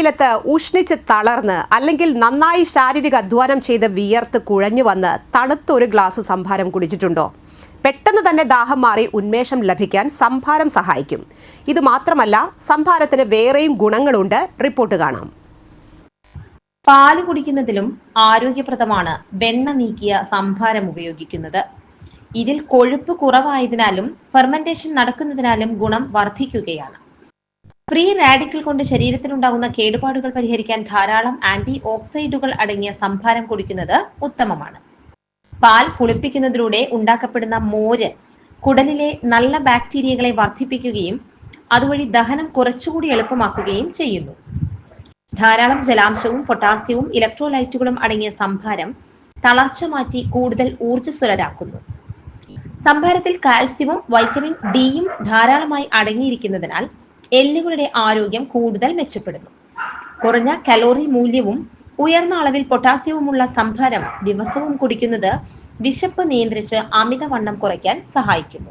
വെയിലത്ത് ഉഷ്ണിച്ച് തളർന്ന് അല്ലെങ്കിൽ നന്നായി ശാരീരിക അധ്വാനം ചെയ്ത് വിയർത്ത് കുഴഞ്ഞു വന്ന് തണുത്തൊരു ഗ്ലാസ് സംഭാരം കുടിച്ചിട്ടുണ്ടോ? പെട്ടെന്ന് തന്നെ ദാഹം മാറി ഉന്മേഷം ലഭിക്കാൻ സംഭാരം സഹായിക്കും. ഇത് മാത്രമല്ല, സംഭാരത്തിന് വേറെയും ഗുണങ്ങളുണ്ട്. റിപ്പോർട്ട് കാണാം. പാല് കുടിക്കുന്നതിലും ആരോഗ്യപ്രദമാണ് വെണ്ണ നീക്കിയ സംഭാരം ഉപയോഗിക്കുന്നത്. ഇതിൽ കൊഴുപ്പ് കുറവായതിനാലും ഫെർമെന്റേഷൻ നടക്കുന്നതിനാലും ഗുണം വർദ്ധിക്കുകയാണ്. ഫ്രീ റാഡിക്കൽ കൊണ്ട് ശരീരത്തിനുണ്ടാകുന്ന കേടുപാടുകൾ പരിഹരിക്കാൻ ധാരാളം ആന്റി ഓക്സൈഡുകൾ അടങ്ങിയ സംഭാരം കുടിക്കുന്നത് ഉത്തമമാണ്. പാൽ പുളിപ്പിക്കുന്നതിലൂടെ ഉണ്ടാക്കപ്പെടുന്ന മോര് കുടലിലെ നല്ല ബാക്ടീരിയകളെ വർദ്ധിപ്പിക്കുകയും അതുവഴി ദഹനം കുറച്ചുകൂടി എളുപ്പമാക്കുകയും ചെയ്യുന്നു. ധാരാളം ജലാംശവും പൊട്ടാസ്യവും ഇലക്ട്രോലൈറ്റുകളും അടങ്ങിയ സംഭാരം തളർച്ച മാറ്റി കൂടുതൽ ഊർജ്ജസ്വലരാക്കുന്നു. സംഭാരത്തിൽ കാൽസ്യവും വൈറ്റമിൻ ഡിയും ധാരാളമായി അടങ്ങിയിരിക്കുന്നതിനാൽ എല്ലുകളുടെ ആരോഗ്യം കൂടുതൽ മെച്ചപ്പെടുന്നു. കുറഞ്ഞ കലോറി മൂല്യവും ഉയർന്ന അളവിൽ പൊട്ടാസ്യവുമുള്ള സംഭാരം ദിവസവും കുടിക്കുന്നത് വിശപ്പ് നിയന്ത്രിച്ച് അമിതവണ്ണം കുറയ്ക്കാൻ സഹായിക്കുന്നു.